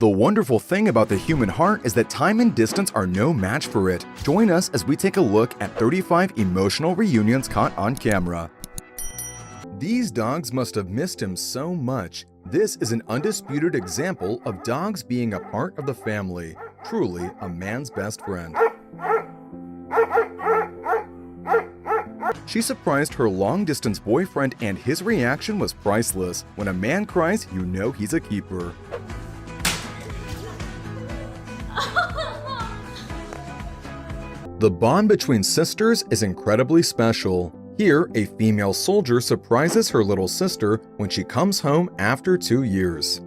The wonderful thing about the human heart is that time and distance are no match for it. Join us as we take a look at 35 emotional reunions caught on camera. These dogs must have missed him so much. This is an undisputed example of dogs being a part of the family. Truly a man's best friend. She surprised her long-distance boyfriend and his reaction was priceless. When a man cries, you know he's a keeper. The bond between sisters is incredibly special. Here, a female soldier surprises her little sister when she comes home after 2 years.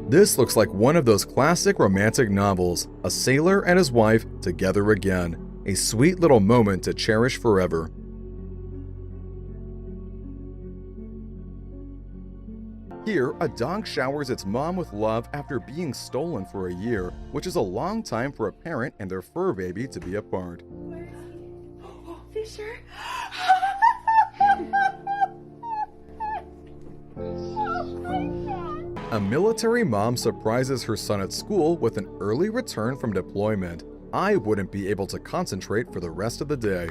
This looks like one of those classic romantic novels, a sailor and his wife together again. A sweet little moment to cherish forever. Here, a dog showers its mom with love after being stolen for a year, which is a long time for a parent and their fur baby to be apart. Where is he? Oh, Fisher. A military mom surprises her son at school with an early return from deployment. I wouldn't be able to concentrate for the rest of the day.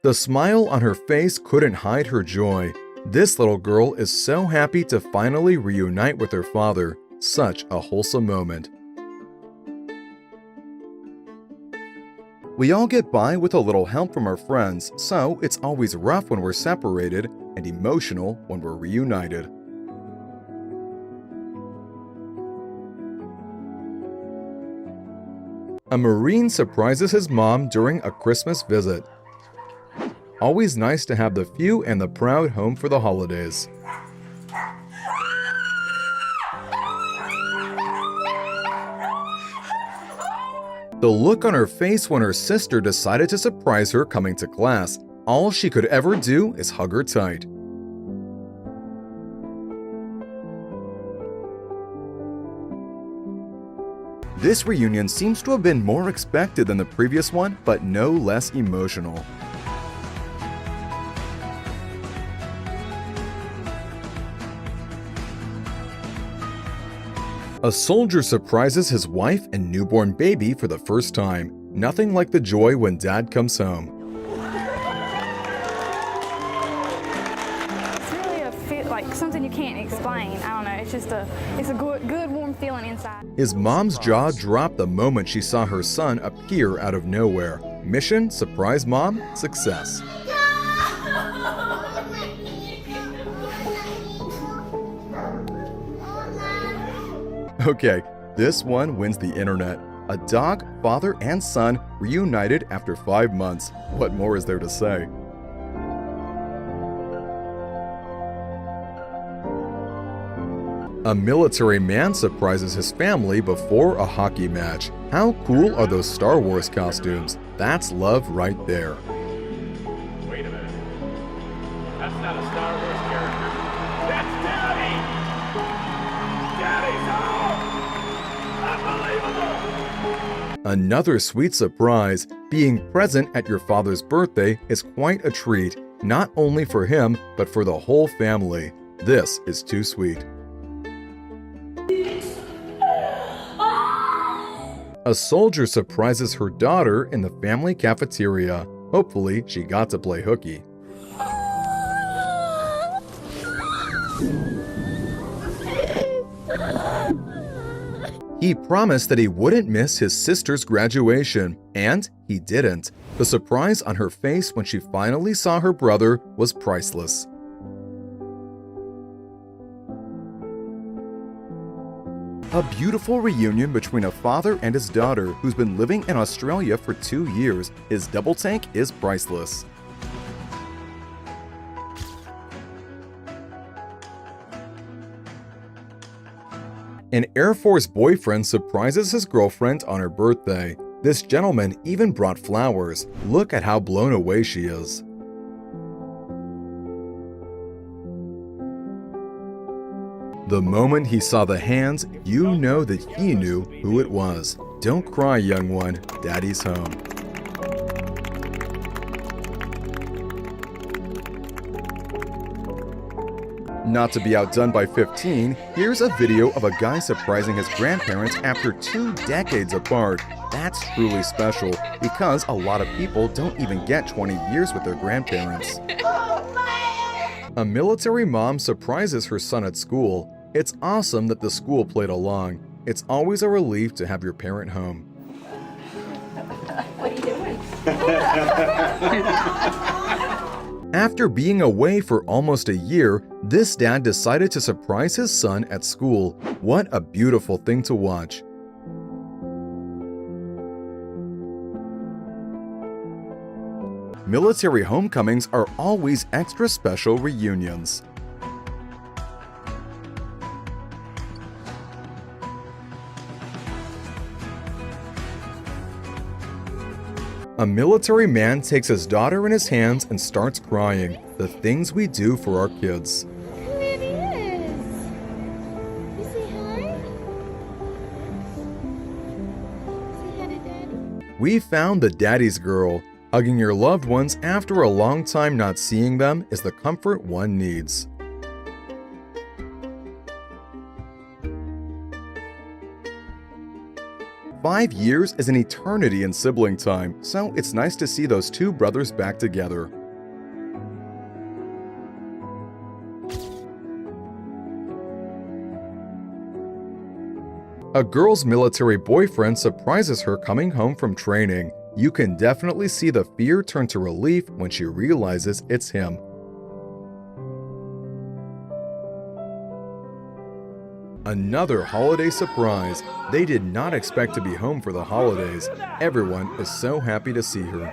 The smile on her face couldn't hide her joy. This little girl is so happy to finally reunite with her father. Such a wholesome moment. We all get by with a little help from our friends, so it's always rough when we're separated and emotional when we're reunited. A Marine surprises his mom during a Christmas visit. Always nice to have the few and the proud home for the holidays. The look on her face when her sister decided to surprise her coming to class. All she could ever do is hug her tight. This reunion seems to have been more expected than the previous one, but no less emotional. A soldier surprises his wife and newborn baby for the first time. Nothing like the joy when dad comes home. It's really a fit, like something you can't explain. I don't know. It's just it's a good warm feeling inside. His mom's jaw dropped the moment she saw her son appear out of nowhere. Mission, surprise mom, success. Okay, this one wins the internet. A dog, father, and son reunited after 5 months. What more is there to say? A military man surprises his family before a hockey match. How cool are those Star Wars costumes? That's love right there. Wait a minute. That's not a Star Wars character. That's Daddy! Daddy's home! Unbelievable! Another sweet surprise. Being present at your father's birthday is quite a treat, not only for him, but for the whole family. This is too sweet. A soldier surprises her daughter in the family cafeteria. Hopefully, she got to play hooky. He promised that he wouldn't miss his sister's graduation, and he didn't. The surprise on her face when she finally saw her brother was priceless. A beautiful reunion between a father and his daughter who's been living in Australia for 2 years. His double tank is priceless. An Air Force boyfriend surprises his girlfriend on her birthday. This gentleman even brought flowers. Look at how blown away she is. The moment he saw the hands, you know that he knew who it was. Don't cry, young one. Daddy's home. Not to be outdone by 15, here's a video of a guy surprising his grandparents after 2 decades apart. That's truly special because a lot of people don't even get 20 years with their grandparents. A military mom surprises her son at school. It's awesome that the school played along. It's always a relief to have your parent home. What are you doing? After being away for almost a year, this dad decided to surprise his son at school. What a beautiful thing to watch. Military homecomings are always extra special reunions. A military man takes his daughter in his hands and starts crying. The things we do for our kids. There it is. You say hi? Say hi to Daddy. We found the daddy's girl. Hugging your loved ones after a long time not seeing them is the comfort one needs. "5 years is an eternity in sibling time, so it's nice to see those 2 brothers back together. A girl's military boyfriend surprises her coming home from training. You can definitely see the fear turn to relief when she realizes it's him. Another holiday surprise. They did not expect to be home for the holidays. Everyone is so happy to see her.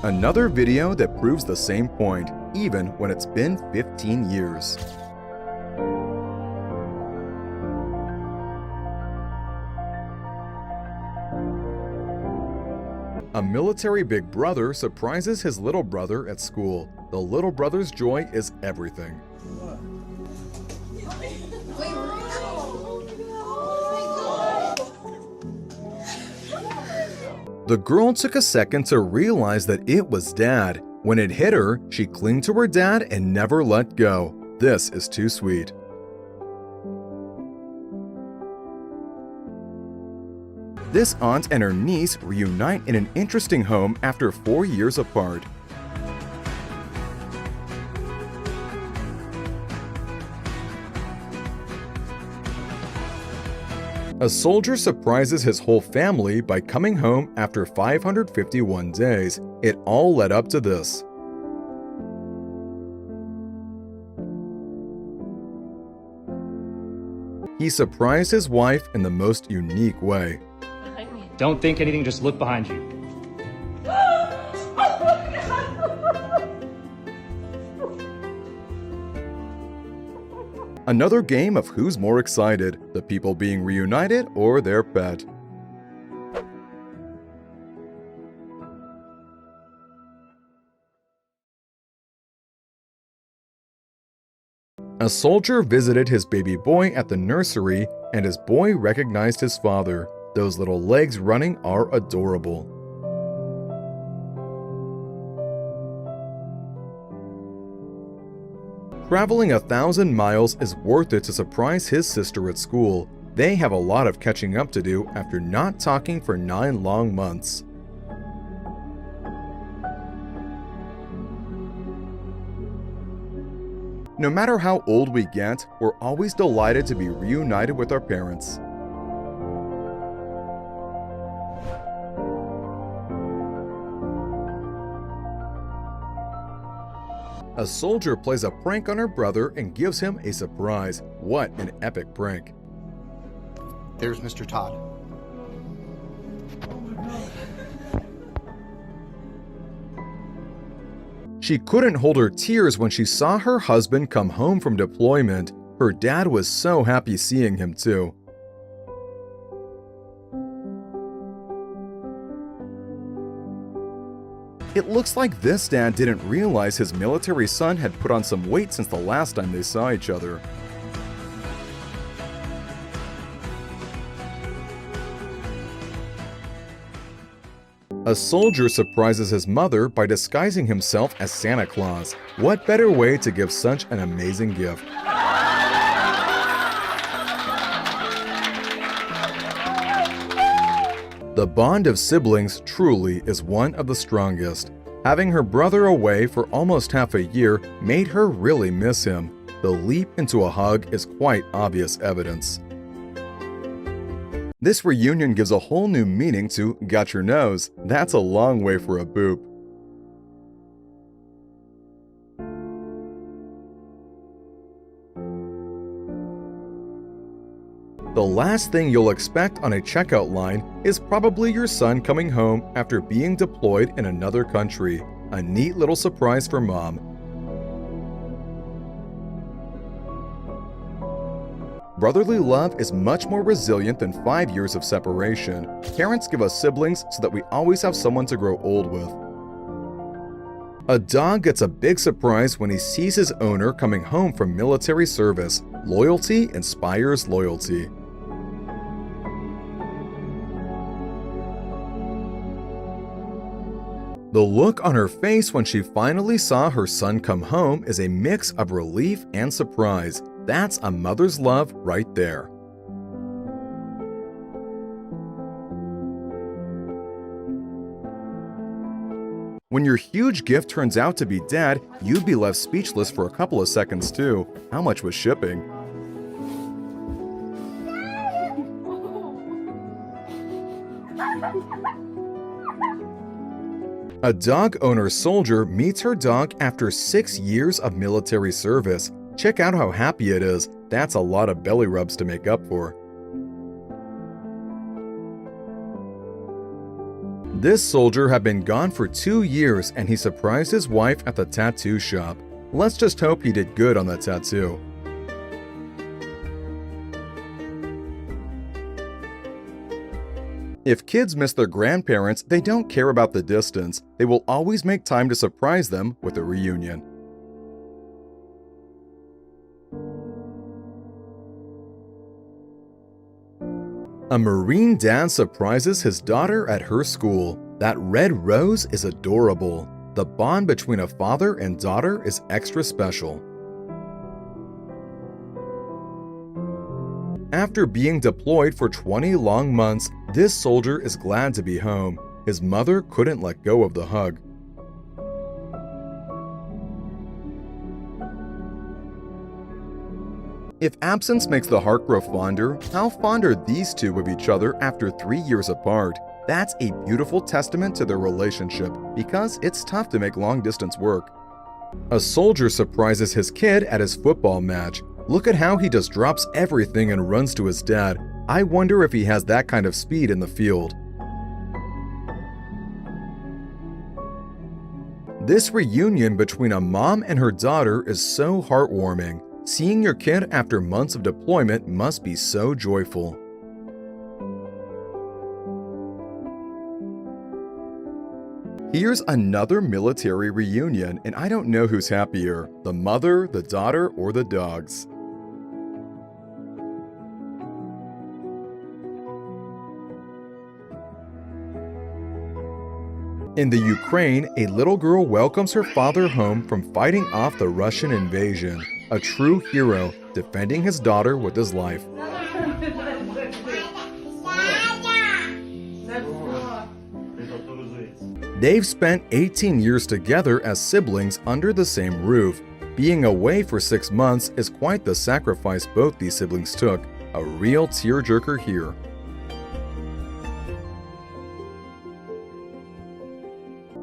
Another video that proves the same point, even when it's been 15 years. A military big brother surprises his little brother at school. The little brother's joy is everything. The girl took a second to realize that it was Dad. When it hit her, she clung to her dad and never let go. This is too sweet. This aunt and her niece reunite in an interesting home after 4 years apart. A soldier surprises his whole family by coming home after 551 days. It all led up to this. He surprised his wife in the most unique way. Don't think anything, just look behind you. Another game of who's more excited, the people being reunited or their pet. A soldier visited his baby boy at the nursery, and his boy recognized his father. Those little legs running are adorable. Traveling 1,000 miles is worth it to surprise his sister at school. They have a lot of catching up to do after not talking for 9 long months. No matter how old we get, we're always delighted to be reunited with our parents. A soldier plays a prank on her brother and gives him a surprise. What an epic prank. There's Mr. Todd. She couldn't hold her tears when she saw her husband come home from deployment. Her dad was so happy seeing him too. It looks like this dad didn't realize his military son had put on some weight since the last time they saw each other. A soldier surprises his mother by disguising himself as Santa Claus. What better way to give such an amazing gift? The bond of siblings truly is one of the strongest. Having her brother away for almost half a year made her really miss him. The leap into a hug is quite obvious evidence. This reunion gives a whole new meaning to "got your nose." That's a long way for a boop. The last thing you'll expect on a checkout line is probably your son coming home after being deployed in another country. A neat little surprise for mom. Brotherly love is much more resilient than 5 years of separation. Parents give us siblings so that we always have someone to grow old with. A dog gets a big surprise when he sees his owner coming home from military service. Loyalty inspires loyalty. The look on her face when she finally saw her son come home is a mix of relief and surprise. That's a mother's love right there. When your huge gift turns out to be dead, you'd be left speechless for a couple of seconds too. How much was shipping? A dog owner soldier meets her dog after 6 years of military service. Check out how happy it is. That's a lot of belly rubs to make up for. This soldier had been gone for 2 years and he surprised his wife at the tattoo shop. Let's just hope he did good on that tattoo. If kids miss their grandparents, they don't care about the distance. They will always make time to surprise them with a reunion. A Marine dad surprises his daughter at her school. That red rose is adorable. The bond between a father and daughter is extra special. After being deployed for 20 long months, this soldier is glad to be home. His mother couldn't let go of the hug. If absence makes the heart grow fonder, how fond are these two of each other after 3 years apart? That's a beautiful testament to their relationship, because it's tough to make long-distance work. A soldier surprises his kid at his football match. Look at how he just drops everything and runs to his dad. I wonder if he has that kind of speed in the field. This reunion between a mom and her daughter is so heartwarming. Seeing your kid after months of deployment must be so joyful. Here's another military reunion, and I don't know who's happier, the mother, the daughter, or the dogs. In the Ukraine, a little girl welcomes her father home from fighting off the Russian invasion. A true hero, defending his daughter with his life. They've spent 18 years together as siblings under the same roof. Being away for 6 months is quite the sacrifice both these siblings took. A real tearjerker here.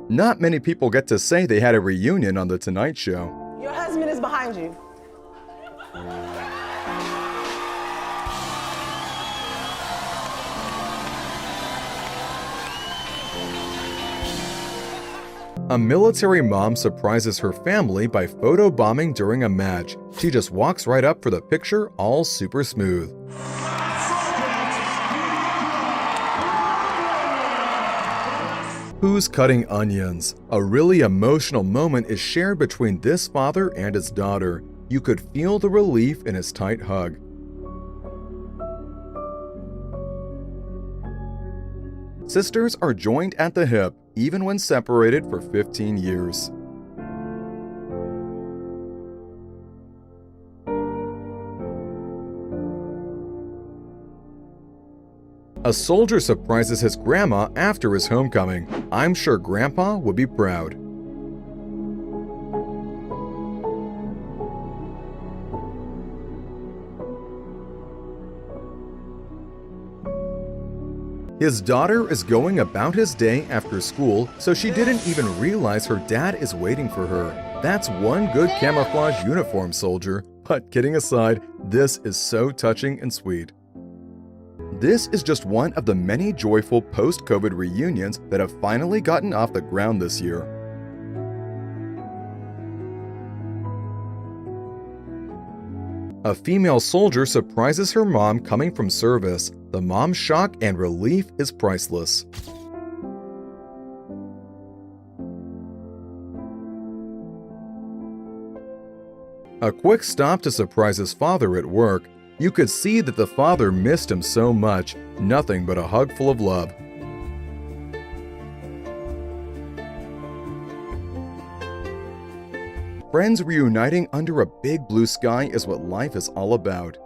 Not many people get to say they had a reunion on The Tonight Show. Your husband is behind you. A military mom surprises her family by photobombing during a match. She just walks right up for the picture, all super smooth. Who's cutting onions? A really emotional moment is shared between this father and his daughter. You could feel the relief in his tight hug. Sisters are joined at the hip, even when separated for 15 years. A soldier surprises his grandma after his homecoming. I'm sure Grandpa would be proud. His daughter is going about his day after school, so she didn't even realize her dad is waiting for her. That's one good camouflage uniform, soldier. But kidding aside, this is so touching and sweet. This is just one of the many joyful post-COVID reunions that have finally gotten off the ground this year. A female soldier surprises her mom coming from service. The mom's shock and relief is priceless. A quick stop to surprise his father at work. You could see that the father missed him so much, nothing but a hug full of love. Friends reuniting under a big blue sky is what life is all about.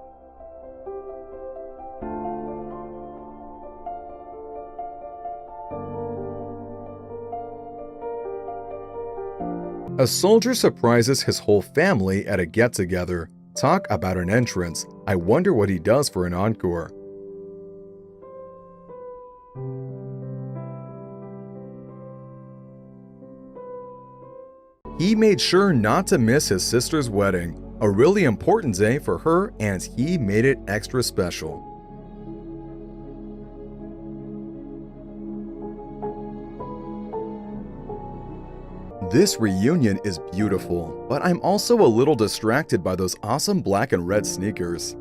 A soldier surprises his whole family at a get-together. Talk about an entrance. I wonder what he does for an encore. He made sure not to miss his sister's wedding, a really important day for her, and he made it extra special. This reunion is beautiful, but I'm also a little distracted by those awesome black and red sneakers.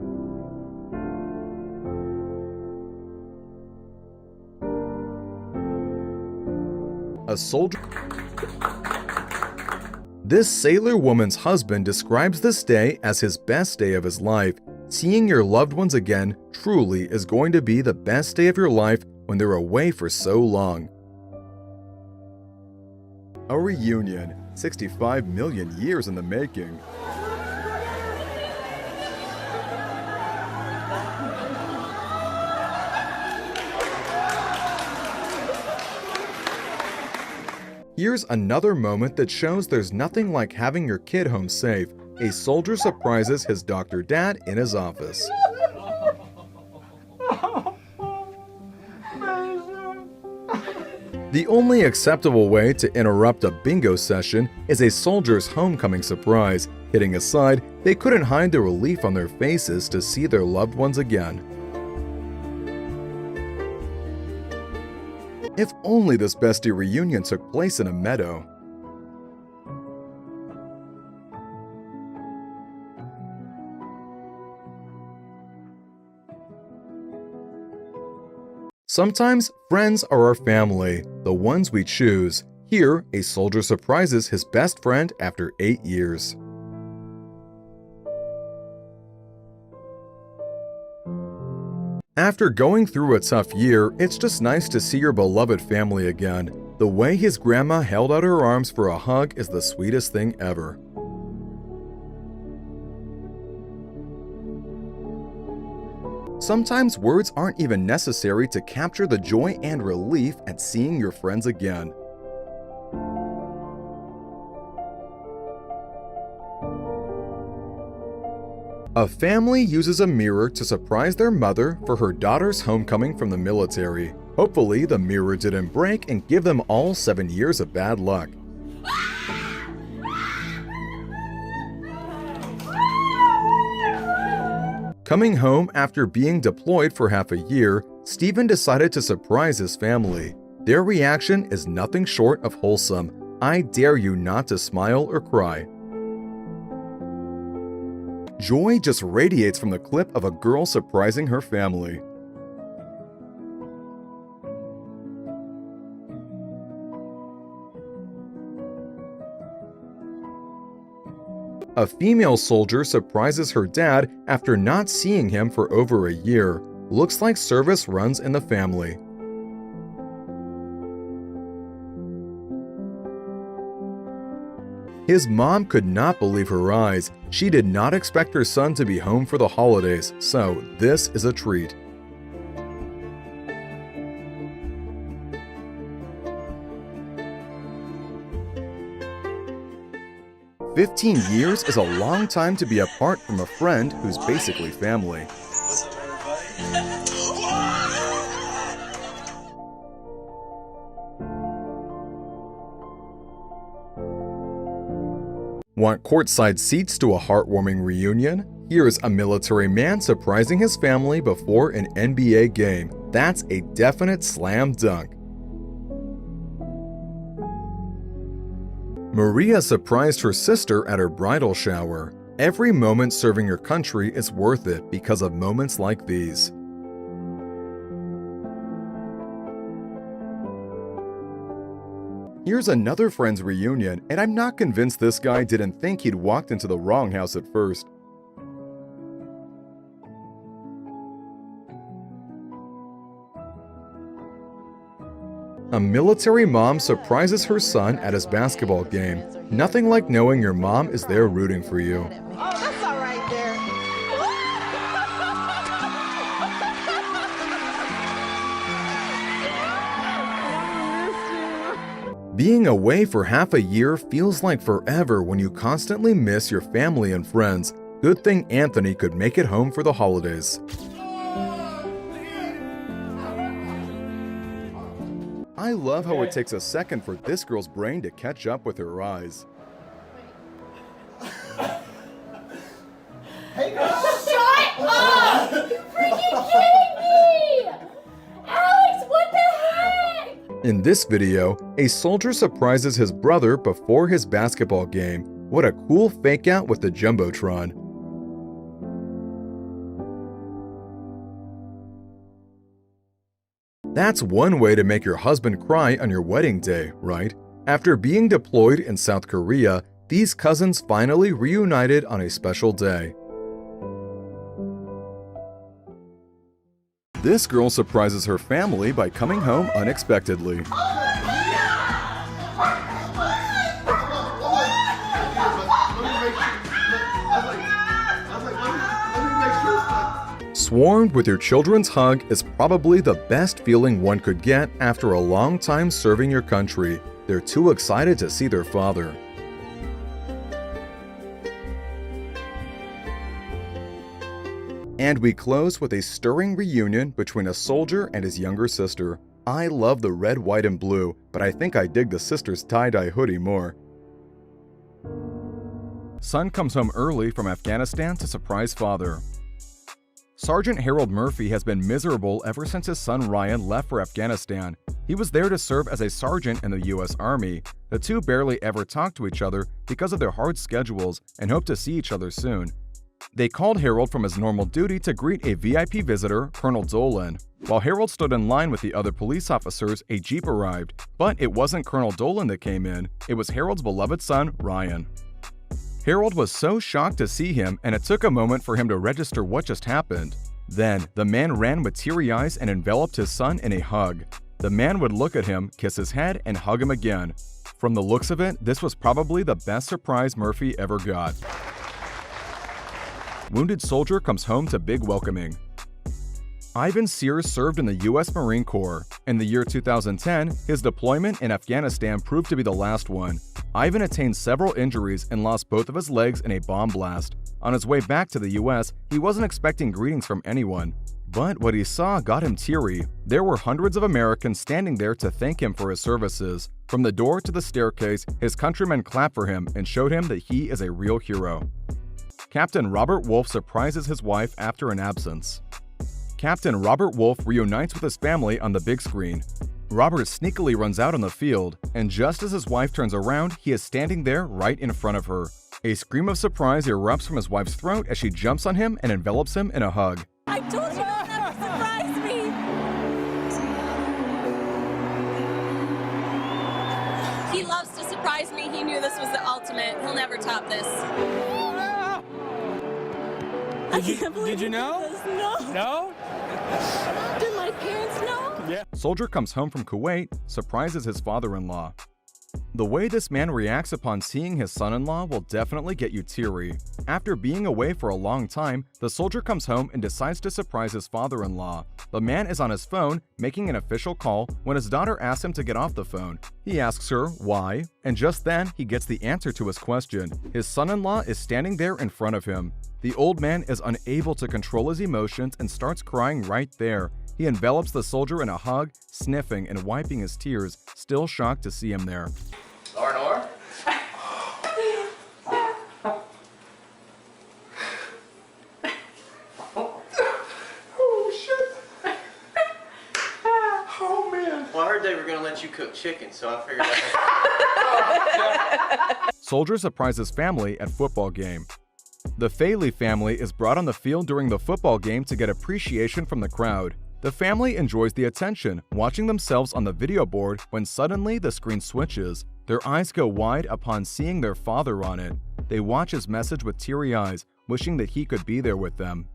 A soldier. This sailor woman's husband describes this day as his best day of his life. Seeing your loved ones again truly is going to be the best day of your life when they're away for so long. A reunion, 65 million years in the making. Here's another moment that shows there's nothing like having your kid home safe. A soldier surprises his doctor dad in his office. The only acceptable way to interrupt a bingo session is a soldier's homecoming surprise. Kidding aside, they couldn't hide the relief on their faces to see their loved ones again. If only this bestie reunion took place in a meadow. Sometimes, friends are our family, the ones we choose. Here, a soldier surprises his best friend after 8 years. After going through a tough year, it's just nice to see your beloved family again. The way his grandma held out her arms for a hug is the sweetest thing ever. Sometimes words aren't even necessary to capture the joy and relief at seeing your friends again. A family uses a mirror to surprise their mother for her daughter's homecoming from the military. Hopefully, the mirror didn't break and give them all 7 years of bad luck. Coming home after being deployed for half a year, Stephen decided to surprise his family. Their reaction is nothing short of wholesome. I dare you not to smile or cry. Joy just radiates from the clip of a girl surprising her family. A female soldier surprises her dad after not seeing him for over a year. Looks like service runs in the family. His mom could not believe her eyes. She did not expect her son to be home for the holidays, so this is a treat. "15 years is a long time to be apart from a friend who's basically family." Want courtside seats to a heartwarming reunion? Here's a military man surprising his family before an NBA game. That's a definite slam dunk. Maria surprised her sister at her bridal shower. Every moment serving your country is worth it because of moments like these. Here's another friend's reunion, and I'm not convinced this guy didn't think he'd walked into the wrong house at first. A military mom surprises her son at his basketball game. Nothing like knowing your mom is there rooting for you. Oh, that's all right there. Being away for half a year feels like forever when you constantly miss your family and friends. Good thing Anthony could make it home for the holidays. I love how it takes a second for this girl's brain to catch up with her eyes. Shut up! You're freaking kidding me! Alex, what the heck? In this video, a soldier surprises his brother before his basketball game. What a cool fake out with the Jumbotron. That's one way to make your husband cry on your wedding day, right? After being deployed in South Korea, these cousins finally reunited on a special day. This girl surprises her family by coming home unexpectedly. Swarmed with your children's hug is probably the best feeling one could get after a long time serving your country. They're too excited to see their father. And we close with a stirring reunion between a soldier and his younger sister. I love the red, white, and blue, but I think I dig the sister's tie-dye hoodie more. Son comes home early from Afghanistan to surprise father. Sergeant Harold Murphy has been miserable ever since his son Ryan left for Afghanistan. He was there to serve as a sergeant in the U.S. Army. The two barely ever talk to each other because of their hard schedules and hope to see each other soon. They called Harold from his normal duty to greet a VIP visitor, Colonel Dolan. While Harold stood in line with the other police officers, a Jeep arrived. But it wasn't Colonel Dolan that came in, it was Harold's beloved son, Ryan. Harold was so shocked to see him, and it took a moment for him to register what just happened. Then, the man ran with teary eyes and enveloped his son in a hug. The man would look at him, kiss his head, and hug him again. From the looks of it, this was probably the best surprise Murphy ever got. Wounded soldier comes home to big welcoming. Ivan Sears served in the U.S. Marine Corps. In the year 2010, his deployment in Afghanistan proved to be the last one. Ivan attained several injuries and lost both of his legs in a bomb blast. On his way back to the U.S., he wasn't expecting greetings from anyone. But what he saw got him teary. There were hundreds of Americans standing there to thank him for his services. From the door to the staircase, his countrymen clapped for him and showed him that he is a real hero. Captain Robert Wolfe surprises his wife after an absence. Captain Robert Wolfe reunites with his family on the big screen. Robert sneakily runs out on the field, and just as his wife turns around, he is standing there right in front of her. A scream of surprise erupts from his wife's throat as she jumps on him and envelops him in a hug. I told you that would surprise me! He loves to surprise me. He knew this was the ultimate. He'll never top this. Did you know? No. No? Did my parents know? Yeah. Soldier comes home from Kuwait, surprises his father-in-law. The way this man reacts upon seeing his son-in-law will definitely get you teary. After being away for a long time, the soldier comes home and decides to surprise his father-in-law. The man is on his phone, making an official call, when his daughter asks him to get off the phone. He asks her why, and just then he gets the answer to his question. His son-in-law is standing there in front of him. The old man is unable to control his emotions and starts crying right there. He envelops the soldier in a hug, sniffing and wiping his tears, still shocked to see him there. Nor? Oh, shit. Oh, man. Well, I heard they were going to let you cook chicken, so I figured that. Soldier surprises family at football game. The Faley family is brought on the field during the football game to get appreciation from the crowd. The family enjoys the attention, watching themselves on the video board when suddenly the screen switches. Their eyes go wide upon seeing their father on it. They watch his message with teary eyes, wishing that he could be there with them.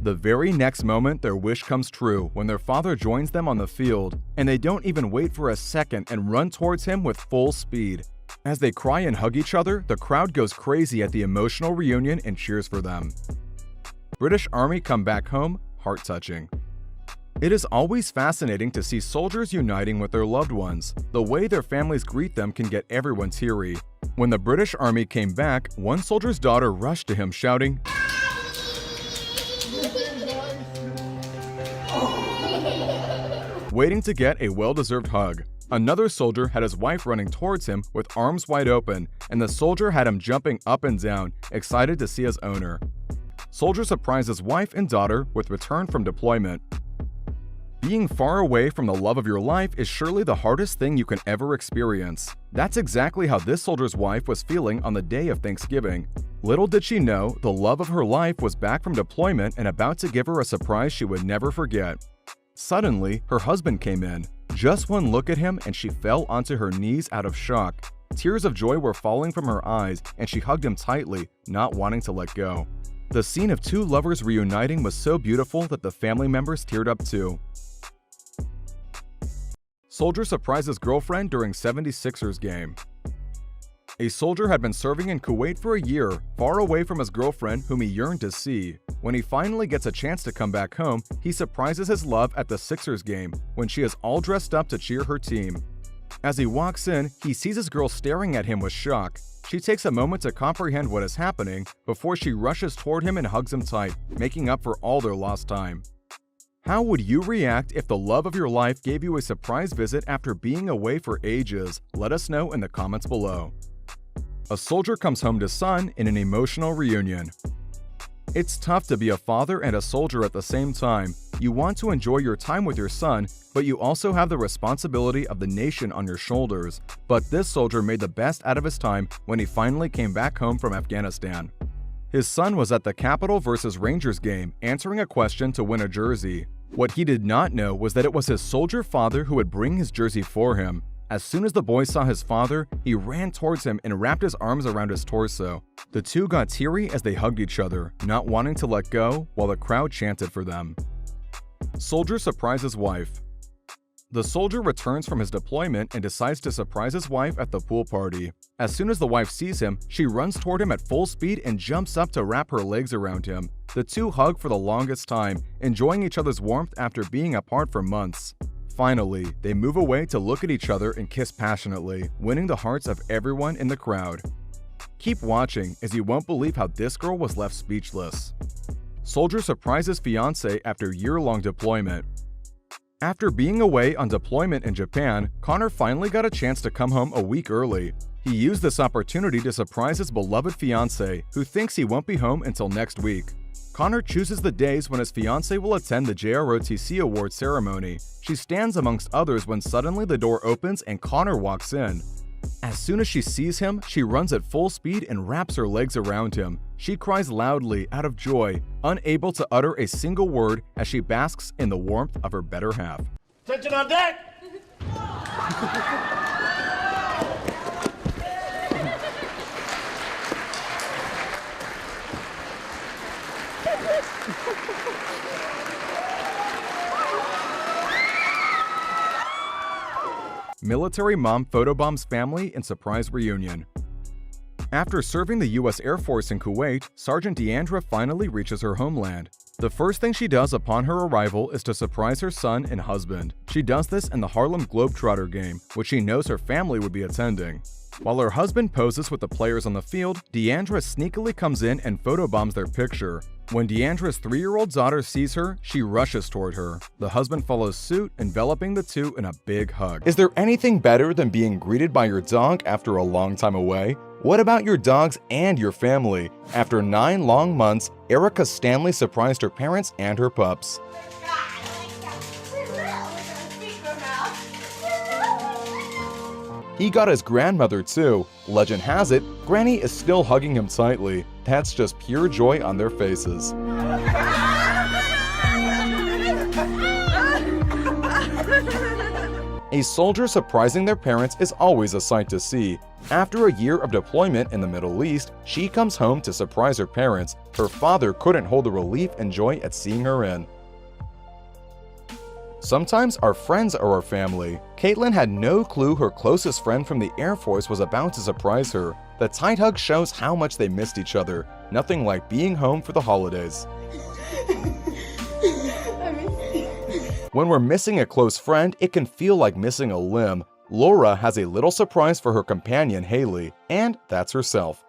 The very next moment, their wish comes true when their father joins them on the field, and they don't even wait for a second and run towards him with full speed. As they cry and hug each other, the crowd goes crazy at the emotional reunion and cheers for them. British Army come back home, heart-touching. It is always fascinating to see soldiers uniting with their loved ones. The way their families greet them can get everyone teary. When the British Army came back, one soldier's daughter rushed to him shouting, waiting to get a well-deserved hug. Another soldier had his wife running towards him with arms wide open, and the soldier had him jumping up and down, excited to see his owner. Soldier surprised his wife and daughter with return from deployment. Being far away from the love of your life is surely the hardest thing you can ever experience. That's exactly how this soldier's wife was feeling on the day of Thanksgiving. Little did she know, the love of her life was back from deployment and about to give her a surprise she would never forget. Suddenly, her husband came in. Just one look at him and she fell onto her knees out of shock. Tears of joy were falling from her eyes and she hugged him tightly, not wanting to let go. The scene of two lovers reuniting was so beautiful that the family members teared up too. Soldier surprises girlfriend during 76ers game. A soldier had been serving in Kuwait for a year, far away from his girlfriend whom he yearned to see. When he finally gets a chance to come back home, he surprises his love at the Sixers game when she is all dressed up to cheer her team. As he walks in, he sees his girl staring at him with shock. She takes a moment to comprehend what is happening before she rushes toward him and hugs him tight, making up for all their lost time. How would you react if the love of your life gave you a surprise visit after being away for ages? Let us know in the comments below. A soldier comes home to son in an emotional reunion. It's tough to be a father and a soldier at the same time. You want to enjoy your time with your son, but you also have the responsibility of the nation on your shoulders. But this soldier made the best out of his time when he finally came back home from Afghanistan. His son was at the Capitol vs. Rangers game, answering a question to win a jersey. What he did not know was that it was his soldier father who would bring his jersey for him. As soon as the boy saw his father, he ran towards him and wrapped his arms around his torso. The two got teary as they hugged each other, not wanting to let go, while the crowd chanted for them. Soldier surprises wife. The soldier returns from his deployment and decides to surprise his wife at the pool party. As soon as the wife sees him, she runs toward him at full speed and jumps up to wrap her legs around him. The two hug for the longest time, enjoying each other's warmth after being apart for months. Finally, they move away to look at each other and kiss passionately, winning the hearts of everyone in the crowd. Keep watching as you won't believe how this girl was left speechless. Soldier surprises fiancé after year-long deployment. After being away on deployment in Japan, Connor finally got a chance to come home a week early. He used this opportunity to surprise his beloved fiancé, who thinks he won't be home until next week. Connor chooses the days when his fiancé will attend the JROTC Award ceremony. She stands amongst others when suddenly the door opens and Connor walks in. As soon as she sees him, she runs at full speed and wraps her legs around him. She cries loudly out of joy, unable to utter a single word as she basks in the warmth of her better half. Attention on deck! Military mom photobombs family in surprise reunion. After serving the U.S. Air Force in Kuwait, Sergeant Deandra finally reaches her homeland. The first thing she does upon her arrival is to surprise her son and husband. She does this in the Harlem Globetrotter game, which she knows her family would be attending. While her husband poses with the players on the field, Deandra sneakily comes in and photobombs their picture. When Deandra's 3-year-old daughter sees her, she rushes toward her. The husband follows suit, enveloping the two in a big hug. Is there anything better than being greeted by your dog after a long time away? What about your dogs and your family? After 9 long months, Erica Stanley surprised her parents and her pups. He got his grandmother too. Legend has it, Granny is still hugging him tightly. That's just pure joy on their faces. A soldier surprising their parents is always a sight to see. After a year of deployment in the Middle East, she comes home to surprise her parents. Her father couldn't hold the relief and joy at seeing her in. Sometimes our friends are our family. Caitlin had no clue her closest friend from the Air Force was about to surprise her. The tight hug shows how much they missed each other. Nothing like being home for the holidays. When we're missing a close friend, it can feel like missing a limb. Laura has a little surprise for her companion Haley, and that's herself.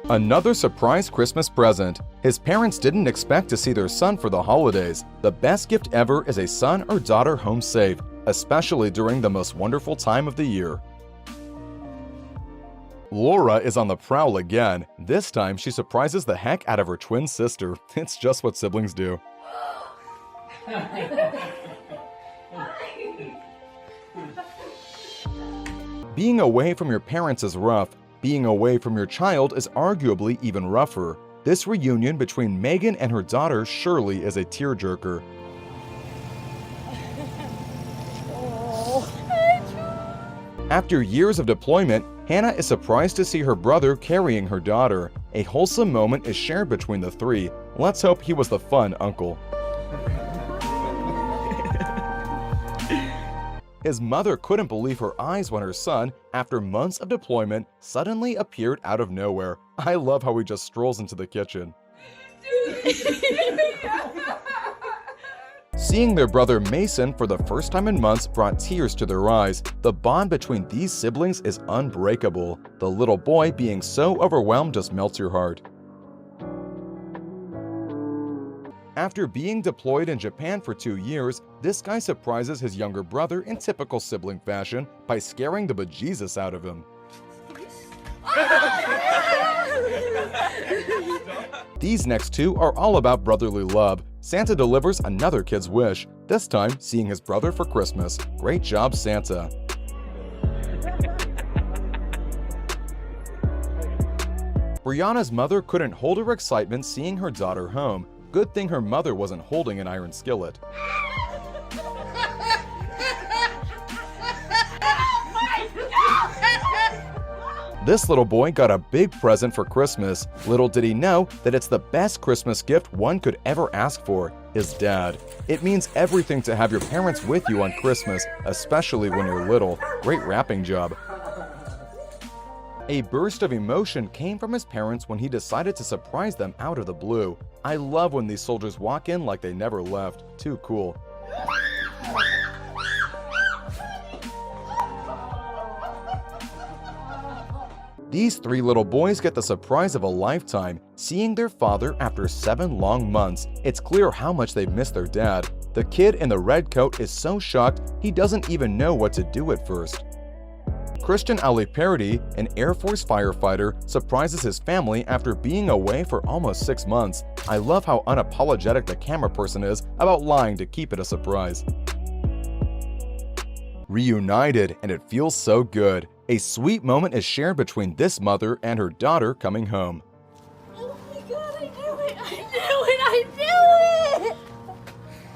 Another surprise Christmas present. His parents didn't expect to see their son for the holidays. The best gift ever is a son or daughter home safe, especially during the most wonderful time of the year. Laura is on the prowl again. This time, she surprises the heck out of her twin sister. It's just what siblings do. Being away from your parents is rough. Being away from your child is arguably even rougher. This reunion between Megan and her daughter surely is a tearjerker. After years of deployment, Hannah is surprised to see her brother carrying her daughter. A wholesome moment is shared between the three. Let's hope he was the fun uncle. His mother couldn't believe her eyes when her son, after months of deployment, suddenly appeared out of nowhere. I love how he just strolls into the kitchen. Seeing their brother Mason for the first time in months brought tears to their eyes. The bond between these siblings is unbreakable. The little boy being so overwhelmed just melts your heart. After being deployed in Japan for 2 years, this guy surprises his younger brother in typical sibling fashion by scaring the bejesus out of him. These next two are all about brotherly love. Santa delivers another kid's wish, this time seeing his brother for Christmas. Great job, Santa. Brianna's mother couldn't hold her excitement seeing her daughter home. Good thing her mother wasn't holding an iron skillet. This little boy got a big present for Christmas. Little did he know that it's the best Christmas gift one could ever ask for, his dad. It means everything to have your parents with you on Christmas, especially when you're little. Great wrapping job. A burst of emotion came from his parents when he decided to surprise them out of the blue. I love when these soldiers walk in like they never left. Too cool. These three little boys get the surprise of a lifetime, seeing their father after 7 long months. It's clear how much they've missed their dad. The kid in the red coat is so shocked he doesn't even know what to do at first. Christian Aliperdi, an Air Force firefighter, surprises his family after being away for almost 6 months. I love how unapologetic the camera person is about lying to keep it a surprise. Reunited, and it feels so good. A sweet moment is shared between this mother and her daughter coming home. Oh my God, I knew it! I knew it! I knew it!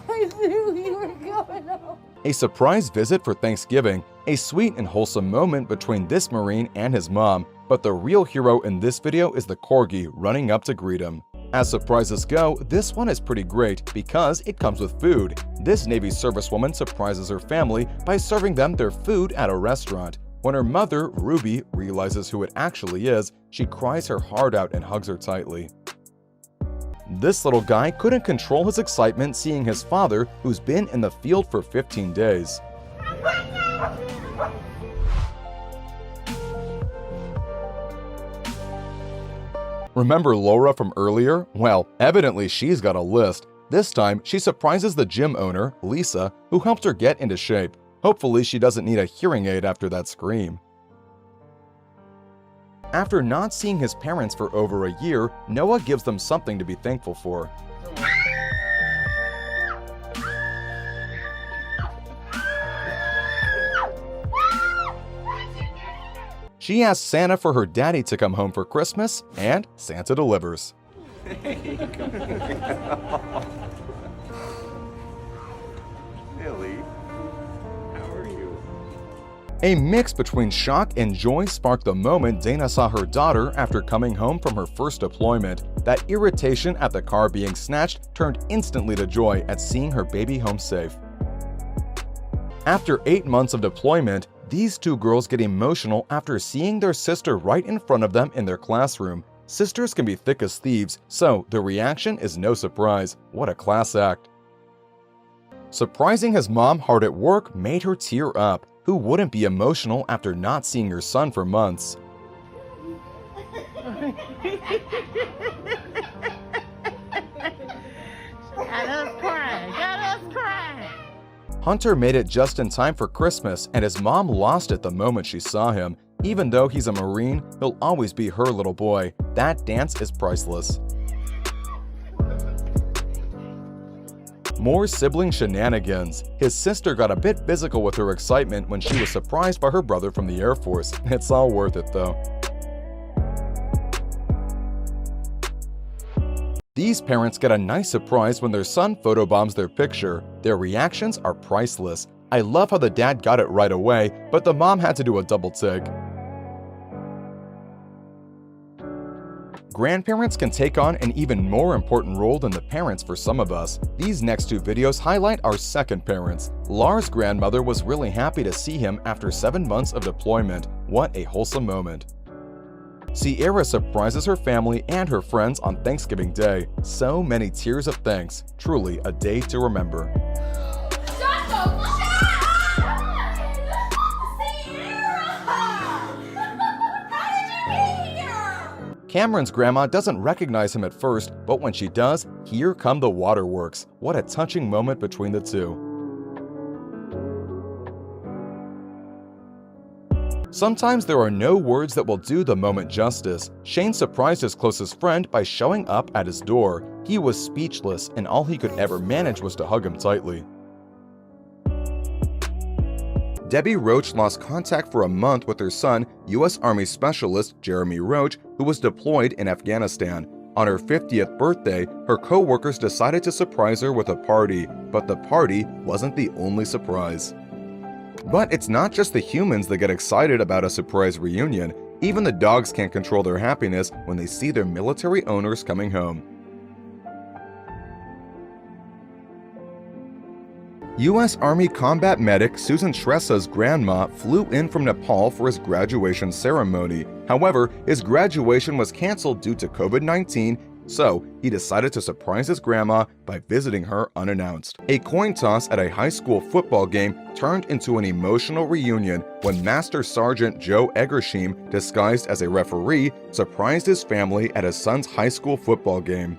I knew you were coming home. A surprise visit for Thanksgiving, a sweet and wholesome moment between this Marine and his mom, but the real hero in this video is the Corgi running up to greet him. As surprises go, this one is pretty great because it comes with food. This Navy servicewoman surprises her family by serving them their food at a restaurant. When her mother, Ruby, realizes who it actually is, she cries her heart out and hugs her tightly. This little guy couldn't control his excitement seeing his father, who's been in the field for 15 days. Remember Laura from earlier? Well, evidently she's got a list. This time, she surprises the gym owner, Lisa, who helped her get into shape. Hopefully she doesn't need a hearing aid after that scream. After not seeing his parents for over a year, Noah gives them something to be thankful for. She asks Santa for her daddy to come home for Christmas, and Santa delivers. Billy, how are you? A mix between shock and joy sparked the moment Dana saw her daughter after coming home from her first deployment. That irritation at the car being snatched turned instantly to joy at seeing her baby home safe. After 8 months of deployment, these two girls get emotional after seeing their sister right in front of them in their classroom. Sisters can be thick as thieves, so the reaction is no surprise. What a class act. Surprising his mom hard at work made her tear up. Who wouldn't be emotional after not seeing her son for months? Hunter made it just in time for Christmas, and his mom lost it the moment she saw him. Even though he's a Marine, he'll always be her little boy. That dance is priceless. More sibling shenanigans. His sister got a bit physical with her excitement when she was surprised by her brother from the Air Force. It's all worth it though. These parents get a nice surprise when their son photobombs their picture. Their reactions are priceless. I love how the dad got it right away, but the mom had to do a double take. Grandparents can take on an even more important role than the parents for some of us. These next two videos highlight our second parents. Lars' grandmother was really happy to see him after 7 months of deployment. What a wholesome moment. Sierra surprises her family and her friends on Thanksgiving Day. So many tears of thanks. Truly a day to remember. Cameron's grandma doesn't recognize him at first, but when she does, here come the waterworks. What a touching moment between the two. Sometimes there are no words that will do the moment justice. Shane surprised his closest friend by showing up at his door. He was speechless, and all he could ever manage was to hug him tightly. Debbie Roach lost contact for a month with her son, U.S. Army Specialist Jeremy Roach, who was deployed in Afghanistan. On her 50th birthday, her co-workers decided to surprise her with a party, but the party wasn't the only surprise. But it's not just the humans that get excited about a surprise reunion. Even the dogs can't control their happiness when they see their military owners coming home. U.S. Army combat medic Susan Shrestha's grandma flew in from Nepal for his graduation ceremony. However, his graduation was canceled due to COVID-19, so he decided to surprise his grandma by visiting her unannounced. A coin toss at a high school football game turned into an emotional reunion when Master Sergeant Joe Eggersheim, disguised as a referee, surprised his family at his son's high school football game.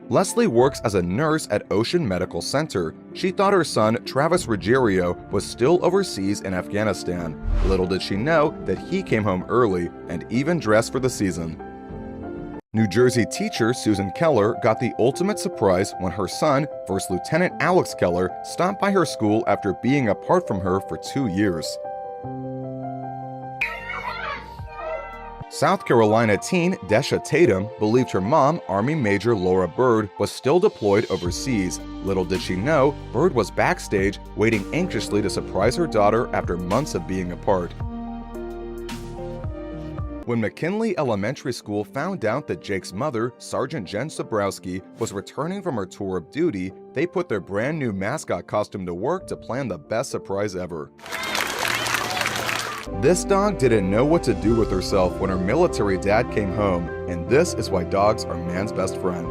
Leslie works as a nurse at Ocean Medical Center. She thought her son, Travis Ruggiero, was still overseas in Afghanistan. Little did she know that he came home early and even dressed for the season. New Jersey teacher Susan Keller got the ultimate surprise when her son, First Lieutenant Alex Keller, stopped by her school after being apart from her for 2 years. South Carolina teen Desha Tatum believed her mom, Army Major Laura Bird, was still deployed overseas. Little did she know, Bird was backstage, waiting anxiously to surprise her daughter after months of being apart. When McKinley Elementary School found out that Jake's mother, Sergeant Jen Sobrowski, was returning from her tour of duty, they put their brand new mascot costume to work to plan the best surprise ever. This dog didn't know what to do with herself when her military dad came home, and this is why dogs are man's best friend.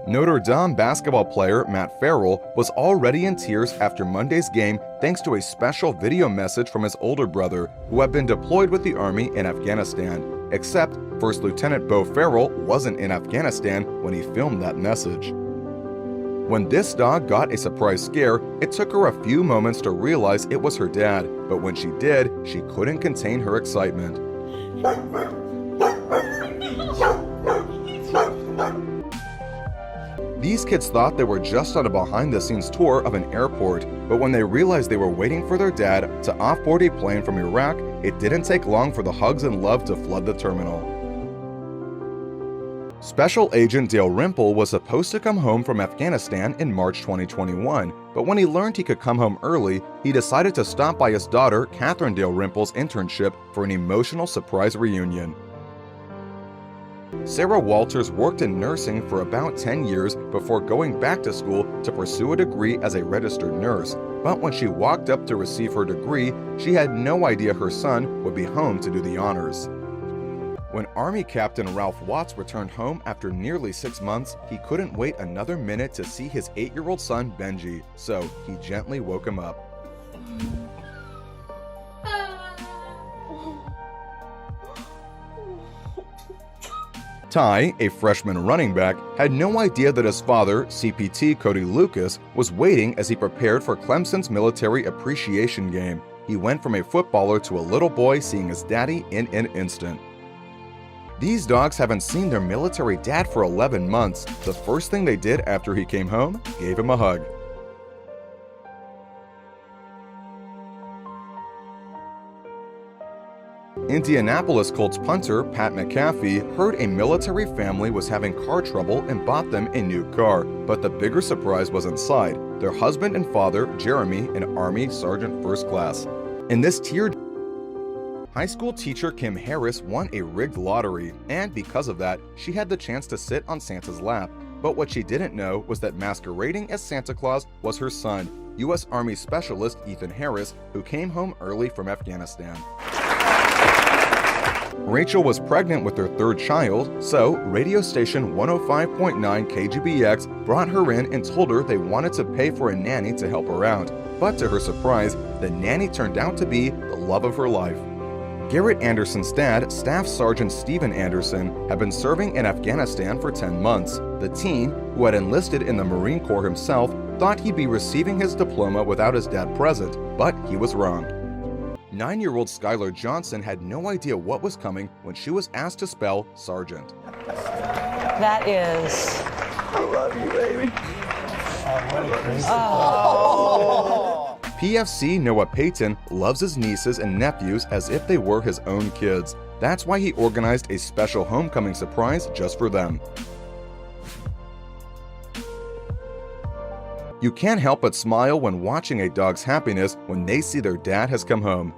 Notre Dame basketball player Matt Farrell was already in tears after Monday's game thanks to a special video message from his older brother, who had been deployed with the Army in Afghanistan. Except, First Lieutenant Beau Farrell wasn't in Afghanistan when he filmed that message. When this dog got a surprise scare, it took her a few moments to realize it was her dad, but when she did, she couldn't contain her excitement. These kids thought they were just on a behind-the-scenes tour of an airport, but when they realized they were waiting for their dad to offboard a plane from Iraq, it didn't take long for the hugs and love to flood the terminal. Special Agent Dalrymple was supposed to come home from Afghanistan in March 2021, but when he learned he could come home early, he decided to stop by his daughter, Catherine Dalrymple's internship for an emotional surprise reunion. Sarah Walters worked in nursing for about 10 years before going back to school to pursue a degree as a registered nurse, but when she walked up to receive her degree, she had no idea her son would be home to do the honors. When Army Captain Ralph Watts returned home after nearly 6 months, he couldn't wait another minute to see his 8-year-old son Benji, so he gently woke him up. Ty, a freshman running back, had no idea that his father, CPT Cody Lucas, was waiting as he prepared for Clemson's military appreciation game. He went from a footballer to a little boy seeing his daddy in an instant. These dogs haven't seen their military dad for 11 months. The first thing they did after he came home, gave him a hug. Indianapolis Colts punter Pat McAfee heard a military family was having car trouble and bought them a new car. But the bigger surprise was inside. Their husband and father, Jeremy, an Army Sergeant First Class. In this tiered high school teacher Kim Harris won a rigged lottery, and because of that, she had the chance to sit on Santa's lap. But what she didn't know was that masquerading as Santa Claus was her son, U.S. Army Specialist Ethan Harris, who came home early from Afghanistan. Rachel was pregnant with her third child, so radio station 105.9 KGBX brought her in and told her they wanted to pay for a nanny to help her out. But to her surprise, the nanny turned out to be the love of her life. Garrett Anderson's dad, Staff Sergeant Stephen Anderson, had been serving in Afghanistan for 10 months. The teen, who had enlisted in the Marine Corps himself, thought he'd be receiving his diploma without his dad present, but he was wrong. 9-year-old Skylar Johnson had no idea what was coming when she was asked to spell sergeant. That is... I love you, baby. PFC Noah Payton loves his nieces and nephews as if they were his own kids. That's why he organized a special homecoming surprise just for them. You can't help but smile when watching a dog's happiness when they see their dad has come home.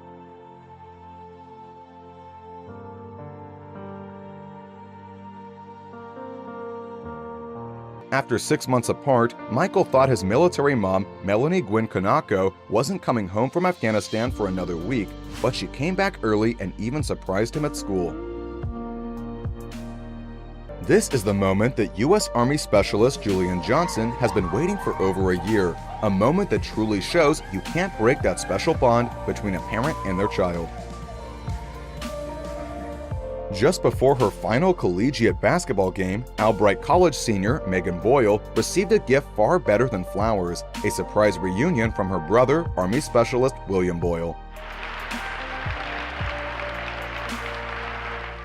After 6 months apart, Michael thought his military mom, Melanie Gwynn Konako, wasn't coming home from Afghanistan for another week, but she came back early and even surprised him at school. This is the moment that U.S. Army Specialist Julian Johnson has been waiting for over a year, a moment that truly shows you can't break that special bond between a parent and their child. Just before her final collegiate basketball game, Albright College senior Megan Boyle received a gift far better than flowers, a surprise reunion from her brother, Army Specialist William Boyle.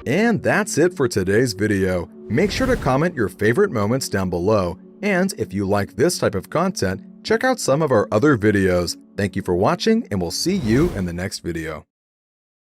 And that's it for today's video. Make sure to comment your favorite moments down below, and if you like this type of content, check out some of our other videos. Thank you for watching, and we'll see you in the next video.